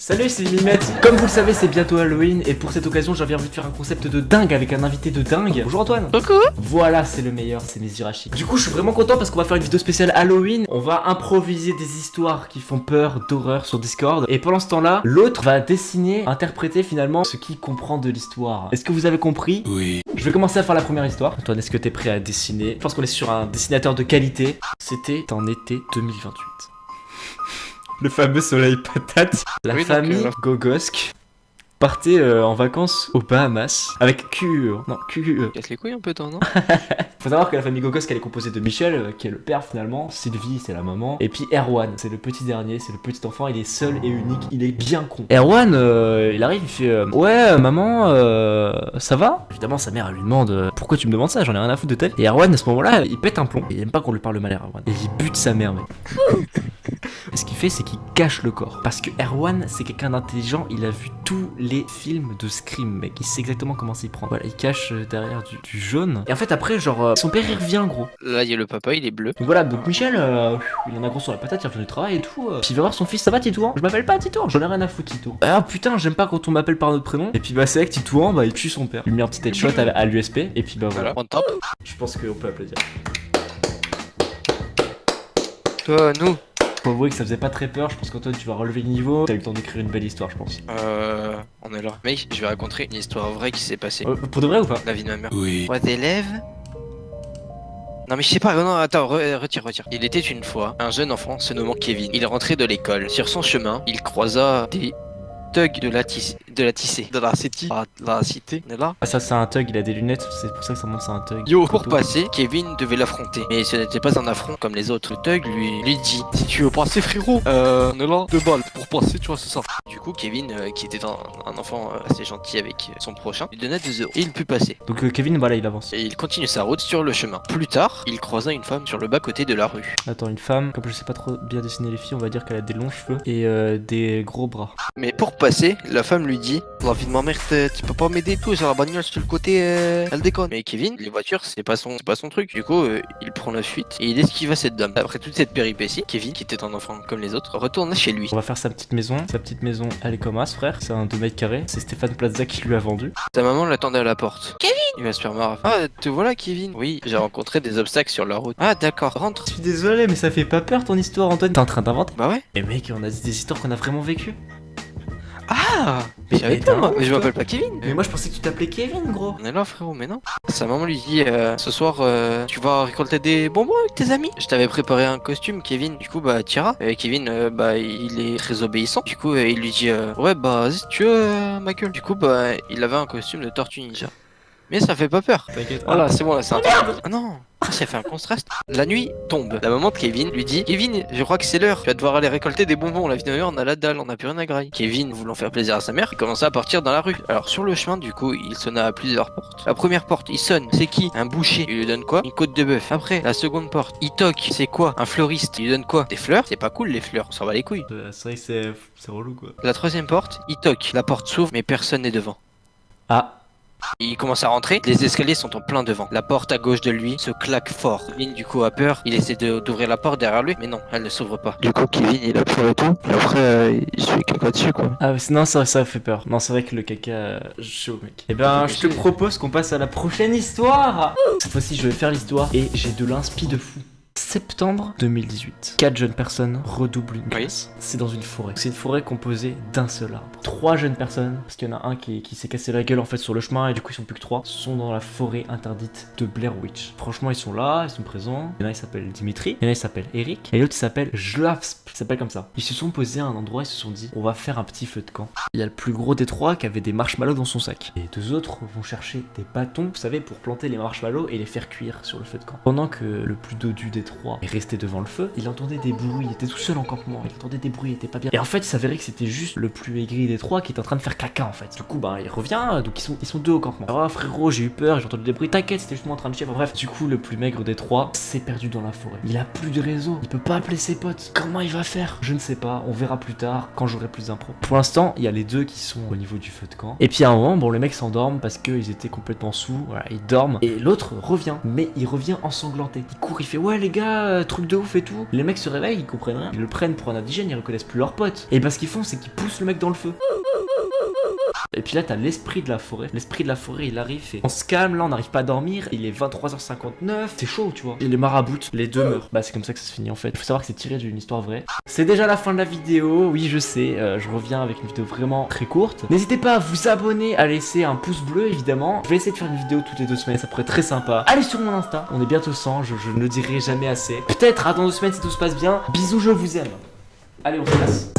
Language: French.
Salut, c'est Mimette. Comme vous le savez, c'est bientôt Halloween et pour cette occasion, j'avais envie de faire un concept de dingue avec un invité de dingue. Bonjour Antoine. Coucou. Voilà, c'est le meilleur, c'est Mezurashi. Du coup, je suis vraiment content parce qu'on va faire une vidéo spéciale Halloween. On va improviser des histoires qui font peur, d'horreur sur Discord. Et pendant ce temps-là, l'autre va dessiner, interpréter finalement ce qu'il comprend de l'histoire. Est-ce que vous avez compris? Oui. Je vais commencer à faire la première histoire. Antoine, est-ce que t'es prêt à dessiner? Je pense qu'on est sur un dessinateur de qualité. C'était en été 2028. Le fameux soleil patate. La famille Gogosk partait en vacances aux Bahamas avec QE. Non, QE. Casse les couilles un peu toi, non? Faut savoir que la famille Gogosk elle est composée de Michel, qui est le père finalement, Sylvie c'est la maman, et puis Erwan, c'est le petit dernier, c'est le petit enfant, il est seul et unique, il est bien con. Erwan, il arrive, il fait ouais maman, ça va? Évidemment sa mère elle lui demande pourquoi tu me demandes ça, j'en ai rien à foutre de ta vie. Et Erwan à ce moment-là, il pète un plomb, il aime pas qu'on lui parle mal à Erwan, et il bute sa mère mec. Et ce qu'il fait, c'est qu'il cache le corps. Parce que Erwan, c'est quelqu'un d'intelligent, il a vu tous les films de Scream, mec. Il sait exactement comment s'y prendre. Voilà, il cache derrière du jaune. Et en fait, après, genre, son père, il revient, gros. Là, il y a le papa, il est bleu. Donc voilà, donc Michel, il en a gros sur la patate, il revient du travail et tout. Puis il va voir son fils, ça va, Titouan? Je m'appelle pas Titouan, j'en ai rien à foutre, Tito. Ah putain, j'aime pas quand on m'appelle par notre prénom. Et puis bah, c'est avec Titouan, bah, il tue son père. Il lui met un petit headshot à l'USP, et puis bah voilà. On top. Je pense qu'on peut applaudir. Toi, nous. Faut avouer que ça faisait pas très peur, je pense qu'Antoine tu vas relever le niveau, t'as eu le temps d'écrire une belle histoire je pense. On est là. Mec, je vais raconter une histoire vraie qui s'est passée. Pour de vrai ou pas? La vie de ma mère. Oui. 3 élèves. Non mais je sais pas, non attends, retire. Il était une fois un jeune enfant se nommant Kevin. Il rentrait de l'école. Sur son chemin, il croisa des thugs de la cité. On est là. Ah ça c'est un thug, il a des lunettes, c'est pour ça que ça montre c'est un thug. Yo, pour passer, Kevin devait l'affronter. Mais ce n'était pas un affront comme les autres. Le thug lui dit: si tu veux passer frérot, on est là, 2 balles pour passer, tu vois, c'est ça. Du coup, Kevin, qui était un enfant assez gentil avec son prochain, lui donna 2 euros. Et il put passer. Donc Kevin, voilà, il avance. Et il continue sa route sur le chemin. Plus tard, il croisa une femme sur le bas-côté de la rue. Attends, une femme, comme je sais pas trop bien dessiner les filles, on va dire qu'elle a des longs cheveux et des gros bras. Mais pour passer, la femme lui dit: la vie de ma mère, tu peux pas m'aider tout sur la bagnole sur le côté, elle déconne. Mais Kevin, les voitures, c'est pas son truc. Du coup, il prend la fuite et il esquive à cette dame. Après toute cette péripétie, Kevin, qui était un enfant comme les autres, retourna chez lui. On va faire sa petite maison. Sa petite maison, elle est comme as, frère. C'est un 2 mètres carrés. C'est Stéphane Plaza qui lui a vendu. Sa maman l'attendait à la porte. Kevin! Il va se faire marrer. Ah, te voilà, Kevin. Oui, j'ai rencontré des obstacles sur la route. Ah, d'accord, rentre. Je suis désolé, mais ça fait pas peur ton histoire, Antoine. T'es en train d'inventer? Bah ouais. Et mec, on a dit des histoires qu'on a vraiment vécues. Ah! Mais J'avais pas, moi. Mais je m'appelle pas Kevin. Mais moi, je pensais que tu t'appelais Kevin, gros. On est là, frérot, mais non. Sa maman lui dit: ce soir, tu vas récolter des bonbons avec tes amis. Je t'avais préparé un costume, Kevin. Du coup, bah, t'iras. Kevin, bah, il est très obéissant. Du coup, il lui dit: ouais, bah, vas-y, tu veux, ma gueule. Du coup, bah, il avait un costume de tortue ninja. Mais ça fait pas peur. T'inquiète. Voilà, c'est bon, là, c'est un truc. Ah non! Ça fait un contraste. La nuit tombe. La maman de Kevin lui dit: Kevin, je crois que c'est l'heure. Tu vas devoir aller récolter des bonbons. La vie de ma mère, on a la dalle, on a plus rien à grailler. Kevin, voulant faire plaisir à sa mère, il commença à partir dans la rue. Alors sur le chemin, du coup, il sonna à plusieurs portes. La première porte, il sonne. C'est qui? Un boucher. Il lui donne quoi? Une côte de bœuf. Après, la seconde porte, il toque. C'est quoi? Un fleuriste. Il lui donne quoi? Des fleurs? C'est pas cool les fleurs. On s'en va les couilles. C'est vrai que c'est relou quoi. La troisième porte, il toque. La porte s'ouvre, mais personne n'est devant. Ah. Il commence à rentrer, les escaliers sont en plein devant. La porte à gauche de lui se claque fort. Kevin du coup a peur, il essaie d'ouvrir la porte derrière lui, mais non, elle ne s'ouvre pas. Du coup Kevin il a peur et tout, et après il se fait caca dessus quoi. Ah non, c'est vrai, ça fait peur. Non, c'est vrai que le caca, chaud mec. Eh ben, je te propose qu'on passe à la prochaine histoire. Cette fois-ci, je vais faire l'histoire et j'ai de l'inspi de fou. Septembre 2018. 4 jeunes personnes redoublent une classe. C'est dans une forêt. C'est une forêt composée d'un seul arbre. 3 jeunes personnes, parce qu'il y en a un qui s'est cassé la gueule en fait sur le chemin et du coup ils sont plus que 3, sont dans la forêt interdite de Blair Witch. Franchement ils sont là, ils sont présents. Il y en a il s'appelle Dimitri, il y en a il s'appelle Eric, et l'autre il s'appelle Jlavsp, il s'appelle comme ça. Ils se sont posés à un endroit, ils se sont dit on va faire un petit feu de camp. Il y a le plus gros des 3 qui avait des marshmallows dans son sac. Et 2 autres vont chercher des bâtons, vous savez, pour planter les marshmallows et les faire cuire sur le feu de camp. Pendant que le plus dodu des 3 est resté devant le feu, il entendait des bruits, il était tout seul en campement, il entendait des bruits, il était pas bien. Et en fait il s'avérait que c'était juste le plus aigri des 3 qui était en train de faire caca en fait. Du coup bah il revient, donc ils sont 2 au campement. Alors frérot j'ai eu peur, j'ai entendu des bruits, t'inquiète c'était justement en train de chier, enfin, bref. Du coup le plus maigre des 3 s'est perdu dans la forêt. Il a plus de réseau, il peut pas appeler ses potes. Comment il va faire? Je ne sais pas, on verra plus tard quand j'aurai plus d'impro. Pour l'instant, il y a les deux qui sont au niveau du feu de camp. Et puis à un moment, bon, les mecs s'endorment parce qu'ils étaient complètement sous, voilà, ils dorment. Et l'autre revient, mais il revient ensanglanté. Il court, il fait ouais les gars, truc de ouf et tout. Les mecs se réveillent, ils comprennent rien. Ils le prennent pour un indigène, ils reconnaissent plus leur pote. Et bah ce qu'ils font, c'est qu'ils poussent le mec dans le feu. Et puis là t'as l'esprit de la forêt. L'esprit de la forêt il arrive et on se calme, là on n'arrive pas à dormir. Il est 23h59, c'est chaud tu vois. Et les marabouts, les deux meurent. Bah c'est comme ça que ça se finit en fait. Il faut savoir que c'est tiré d'une histoire vraie. C'est déjà la fin de la vidéo, oui je sais, je reviens avec une vidéo vraiment très courte. N'hésitez pas à vous abonner, à laisser un pouce bleu évidemment. Je vais essayer de faire une vidéo toutes les 2 semaines, ça pourrait être très sympa. Allez sur mon Insta, on est bientôt 100, je ne le dirai jamais assez. Peut-être à dans 2 semaines si tout se passe bien. Bisous, je vous aime. Allez on se passe.